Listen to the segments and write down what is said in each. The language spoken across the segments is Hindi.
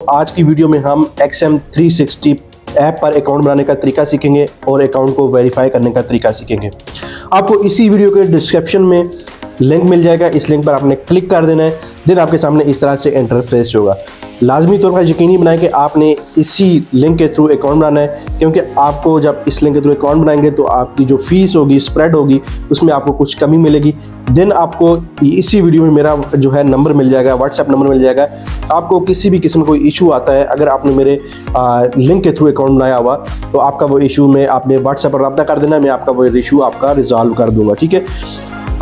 आज की वीडियो में हम XM360 ऐप पर अकाउंट बनाने का तरीका सीखेंगे और अकाउंट को वेरीफाई करने का तरीका सीखेंगे। आपको इसी वीडियो के डिस्क्रिप्शन में लिंक मिल जाएगा, इस लिंक पर आपने क्लिक कर देना है। देन आपके सामने इस तरह से इंटरफेस होगा। लाजमी तौर पर यकीनी बनाएं कि आपने इसी लिंक के थ्रू अकाउंट बनाना है, क्योंकि आपको जब इस लिंक के थ्रू अकाउंट बनाएंगे तो आपकी जो फीस होगी, स्प्रेड होगी, उसमें आपको कुछ कमी मिलेगी। देन आपको इसी वीडियो में मेरा जो है नंबर मिल जाएगा, व्हाट्सएप नंबर मिल जाएगा। आपको किसी भी किस्म का कोई इशू आता है, अगर आपने मेरे लिंक के थ्रू अकाउंट बनाया हुआ, तो आपका वो इशू में आपने व्हाट्सएप पर रब्ता कर देना है, मैं आपका वो इशू आपका रिजॉल्व कर दूंगा। ठीक है,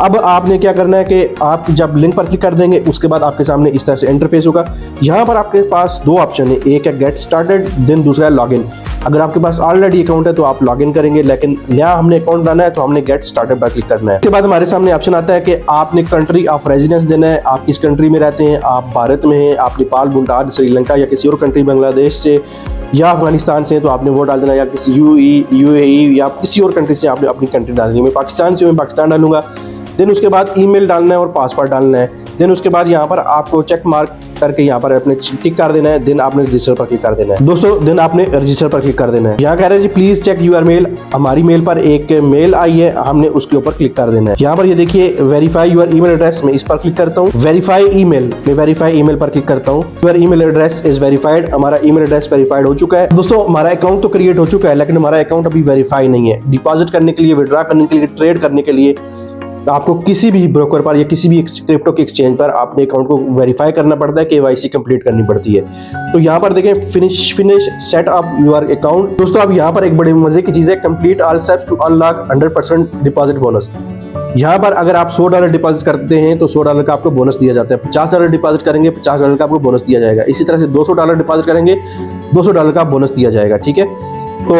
अब आपने क्या करना है कि आप जब लिंक पर क्लिक कर देंगे उसके बाद आपके सामने इस तरह से इंटरफेस होगा। यहाँ पर आपके पास दो ऑप्शन है, एक है गेट स्टार्टेड, देन दूसरा है लॉगिन। अगर आपके पास ऑलरेडी अकाउंट है तो आप लॉगिन करेंगे, लेकिन नया हमने अकाउंट बनाना है तो हमने गेट स्टार्टेड पर क्लिक करना है। उसके बाद हमारे सामने ऑप्शन आता है कि आपने कंट्री ऑफ रेजिडेंस देना है, आप किस कंट्री में रहते हैं, आप भारत में हैं, आप नेपाल, भूटान, श्रीलंका या किसी और कंट्री, बांग्लादेश से या अफगानिस्तान से, तो आपने वो डाल देना, या किसी यूएई या किसी और कंट्री से आपने अपनी कंट्री डालनी है। मैं पाकिस्तान से, मैं पाकिस्तान डालूंगा। देन उसके बाद ईमेल डालना है और पासवर्ड डालना है। देन उसके बाद यहाँ पर आपको चेक मार्क करके यहाँ पर अपने टिक कर देना है। देन आपने रजिस्टर पर क्लिक कर देना है। दोस्तों, देन आपने रजिस्टर पर क्लिक कर देना है। यहाँ कह रहे हैं जी प्लीज चेक यूर मेल। हमारी मेल पर एक मेल आई है, हमने उसके ऊपर क्लिक कर देना है। यहाँ पर ये देखिए वेरीफाई यूर ईमेल एड्रेस, मैं इस पर क्लिक करता हूँ। वेरीफाई ईमेल, मैं वेरीफाई ईमेल पर क्लिक करता हूँ। Your email address is verified, हमारा ईमेल एड्रेस वेरीफाइड हो चुका है। दोस्तों, हमारा अकाउंट तो क्रिएट हो चुका है, लेकिन हमारा अकाउंट अभी वेरीफाई नहीं है। डिपॉजिट करने के लिए, विड्रॉ करने के लिए, ट्रेड करने के लिए आपको किसी भी ब्रोकर पर या किसी भी क्रिप्टो के एक्सचेंज पर अपने अकाउंट को वेरीफाई करना पड़ता है, KYC कंप्लीट करनी पड़ती है। तो यहाँ पर देखें finish set up your account. दोस्तों, अब यहाँ पर एक बड़े मजे की चीज है, complete all steps to unlock 100% deposit bonus. यहाँ पर अगर आप $100 डिपॉजिट करते हैं तो $100 का आपको बोनस दिया जाता है। $50 डिपॉजिट करेंगे, $50 का आपको बोनस दिया जाएगा। इसी तरह से $200 डिपॉजिट करेंगे, $200 का बोनस दिया जाएगा। ठीक है, तो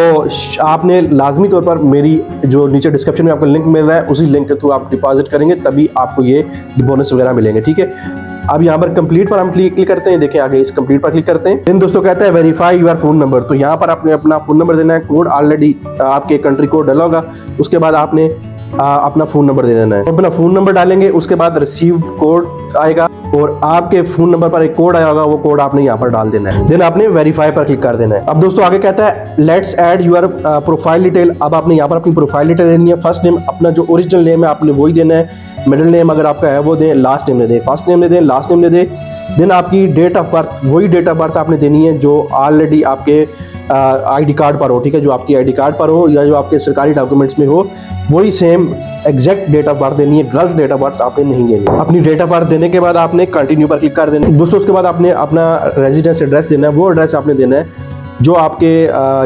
आपने लाजमी तौर पर मेरी जो नीचे डिस्क्रिप्शन में आपको लिंक मिल रहा है, उसी लिंक के थ्रू आप डिपॉजिट करेंगे, तभी आपको ये बोनस वगैरह मिलेंगे। ठीक है, अब यहाँ पर कंप्लीट पर हम क्लिक करते हैं। देखिए आगे इस कंप्लीट पर क्लिक करते हैं। देन दोस्तों कहता है वेरीफाई यूर फोन नंबर, तो यहाँ पर आपने अपना फोन नंबर देना है। कोड ऑलरेडी आपके कंट्री कोड डाला होगा, उसके बाद आपने अपना फोन नंबर दे देना है। अपना फोन नंबर डालेंगे, उसके बाद रिसीव्ड कोड आएगा और आपके फोन नंबर पर एक कोड आया होगा, वो कोड आपने यहाँ पर डाल देना है। देन आपने वेरीफाई पर क्लिक कर देना है। अब दोस्तों आगे कहता है let's add your profile detail. अब आपने यहाँ पर अपनी प्रोफाइल डिटेल देनी है। फर्स्ट नेम अपना जो ओरिजिनल नेम है आपने वही देना है। मिडिल नेम अगर आपका है वो दें, लास्ट नेम दे दें, फर्स्ट नेम दे दें, लास्ट नेम दे दें। देन आपकी डेट ऑफ बर्थ, वही डेट ऑफ बर्थ आपने देनी है जो ऑलरेडी आपके ID कार्ड पर हो। ठीक है, जो आपकी ID कार्ड पर हो या जो आपके सरकारी डॉक्यूमेंट्स में हो, वही same exact date of birth देनी है। गलत डेट ऑफ बर्थ आपने नहीं देनी। अपनी डेट ऑफ बर्थ देने के बाद आपने कंटिन्यू पर क्लिक कर देना है। दोस्तों, उसके बाद आपने अपना रेजिडेंस एड्रेस देना है। वो एड्रेस आपने देना है जो आपके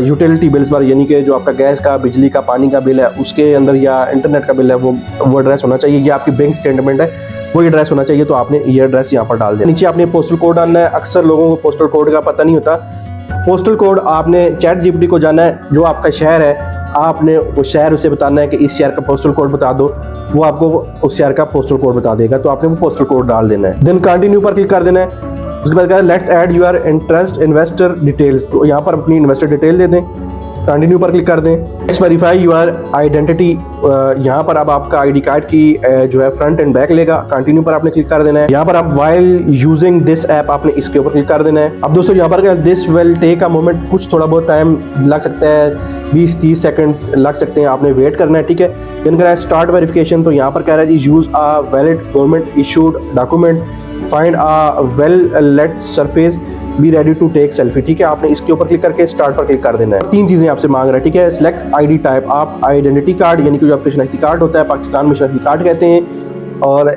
यूटिलिटी बिल्स पर, यानी कि जो आपका गैस का, बिजली का, पानी का बिल है उसके अंदर, या इंटरनेट का बिल है, वो एड्रेस होना चाहिए। या आपकी बैंक स्टेटमेंट है, वो एड्रेस होना चाहिए। तो आपने ये एड्रेस यहाँ पर डाल दिया। नीचे आपने पोस्टल कोड डालना है। अक्सर लोगों को पोस्टल कोड का पता नहीं होता। पोस्टल कोड आपने ChatGPT को जाना है, जो आपका शहर है आपने वो शहर उसे बताना है कि इस शहर का पोस्टल कोड बता दो, वो आपको उस शहर का पोस्टल कोड बता देगा। तो आपने वो पोस्टल कोड डाल देना है। देन कंटिन्यू पर क्लिक कर देना है। उसके बाद कहता है let's add your interest investor details, तो यहाँ पर अपनी इन्वेस्टर डिटेल दे दें। कंटिन्यू पर क्लिक कर दें। लेट्स वेरीफाई यूर आइडेंटिटी, यहाँ पर अब आपका ID कार्ड की जो है फ्रंट एंड बैक लेगा। कंटिन्यू पर आपने क्लिक कर देना है। यहाँ पर आप वाइल यूजिंग दिस ऐप, आपने इसके ऊपर क्लिक कर देना है। अब दोस्तों यहाँ पर this will take a moment, कुछ थोड़ा बहुत टाइम लग सकता है, 20-30 सेकंड लग सकते हैं, आपने वेट करना है। ठीक है, देन कह रहा है स्टार्ट वेरिफिकेशन, तो यहाँ पर कह रहा है जी use a valid government issued document, find a well lit surface, be ready to take selfie. ठीक है, आपने इसके ऊपर क्लिक करके स्टार्ट पर क्लिक कर देना है। 3 चीजें आपसे मांग रहा है। ठीक है, सिलेक्ट ID टाइप, आप आइडेंटिटी कार्ड यानी कि जो आपका शनाख्ती कार्ड होता है, पाकिस्तान में शनाख्ती कार्ड कहते हैं और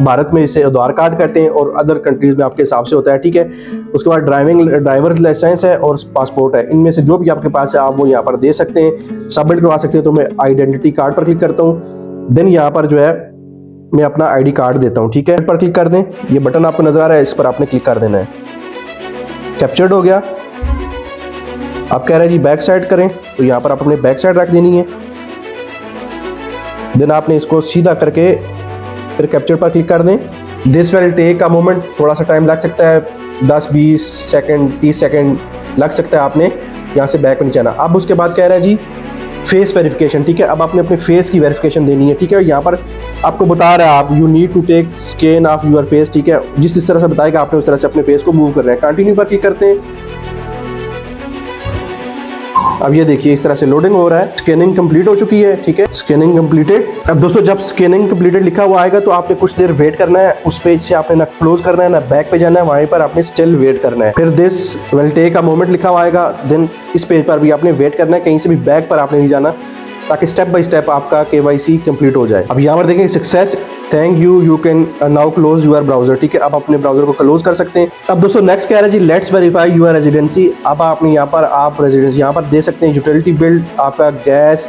भारत में इसे आधार कार्ड कहते हैं और अदर कंट्रीज में आपके हिसाब से होता है। ठीक है, उसके बाद ड्राइवर लाइसेंस है और पासपोर्ट है। इनमें से जो भी आपके पास है आप वो यहाँ पर दे सकते हैं, सबमिट करवा सकते हैं। तो मैं आइडेंटिटी कार्ड पर क्लिक करता हूँ। देन यहाँ पर जो है मैं अपना ID कार्ड देता हूँ। ठीक है, पर क्लिक कर दें। ये बटन आपको नजर आ रहा है, इस पर आपने क्लिक कर देना है। कैप्चर्ड हो गया। अब कह रहा है जी बैक साइड करें, तो यहाँ पर आप अपने बैक साइड रख देनी है। देन आपने इसको सीधा करके फिर कैप्चर पर क्लिक कर दें। This will take a moment, थोड़ा सा टाइम लग सकता है, 10-20 सेकंड 30 सेकंड लग सकता है। आपने यहाँ से बैक पर नीचे आना। अब उसके बाद कह रहा है जी फेस वेरिफिकेशन। ठीक है, अब आपने अपने फेस की वेरिफिकेशन देनी है। ठीक है, यहाँ पर आपको बता रहा है आप you need to take scan of your face, ठीक है, जिस तरह से बताएगा आपने उस तरह से अपने फेस को मूव करना है। कंटिन्यू पर क्लिक करते हैं। अब ये देखिए इस तरह से लोडिंग हो रहा है, स्कैनिंग कंप्लीट हो चुकी है, ठीक है, स्कैनिंग कंप्लीटेड। अब दोस्तों जब स्कैनिंग कंप्लीटेड लिखा हुआ आएगा तो आपने कुछ देर वेट करना है, उस पेज से आपने ना क्लोज करना है ना बैक पे जाना है, वहीं पर आपने स्टिल वेट करना है। फिर this will take a moment लिखा हुआ आएगा, देन इस पेज पर भी आपने वेट करना है, कहीं से भी बैक पर आपने नहीं जाना, ताकि स्टेप बाय स्टेप आपका KYC कंप्लीट हो जाए। अब यहाँ पर देखें success, thank you, you can now close your browser, ठीक है, अब अपने ब्राउजर को क्लोज कर सकते हैं। अब दोस्तों नेक्स्ट क्या है जी, लेट्स वेरीफाई यूर रेजिडेंसी। अब आपने यहाँ पर आप रेजिडेंसी यहाँ पर दे सकते हैं, यूटिलिटी बिल, आपका gas,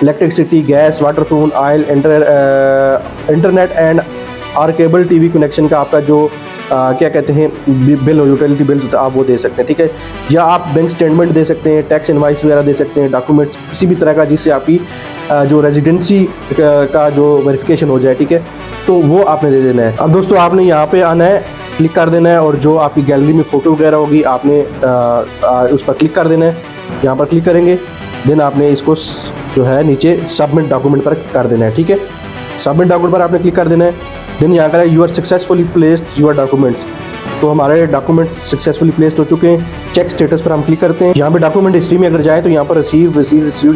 electricity, gas, water, phone, oil, internet and और केबल टीवी कनेक्शन का आपका जो क्या कहते हैं बिल हो, यूटिलिटी बिल्स होता है, आप वो दे सकते हैं, ठीक है। या आप बैंक स्टेटमेंट दे सकते हैं, टैक्स इनवाइस वगैरह दे सकते हैं, डॉक्यूमेंट्स किसी भी तरह का जिससे आपकी जो रेजिडेंसी का जो वेरिफिकेशन हो जाए, ठीक है, तो वो आपने दे देना है। अब दोस्तों आपने यहाँ पे आना है, क्लिक कर देना है और जो आपकी गैलरी में फ़ोटो वगैरह होगी आपने उस पर क्लिक कर देना है। यहाँ पर क्लिक करेंगे, देन आपने इसको जो है नीचे सबमिट डॉक्यूमेंट पर कर देना है, ठीक है। सबमिट डॉक्यूमेंट पर आपने क्लिक कर देना है, देन यहाँ का you are successfully placed your documents, तो हमारे डॉक्यूमेंट्स सक्सेसफुली प्लेस्ड हो चुके हैं। चेक स्टेटस पर हम क्लिक करते हैं। यहाँ पे डॉक्यूमेंट हिस्ट्री में अगर जाए तो यहाँ पर रिसीव,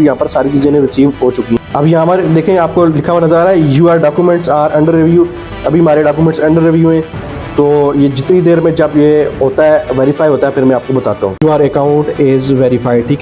यहाँ पर सारी चीज़ें रिसीव हो चुकी हैं। अब यहाँ पर देखें आपको लिखा हुआ नजर आ रहा है your documents are under review, अभी हमारे डॉक्यूमेंट्स अंडर रिव्यू हैं। तो ये जितनी देर में जब ये होता है वेरीफाई होता है फिर मैं आपको बताता हूँ। योर अकाउंट इज़ वेरीफाइड, ठीक है।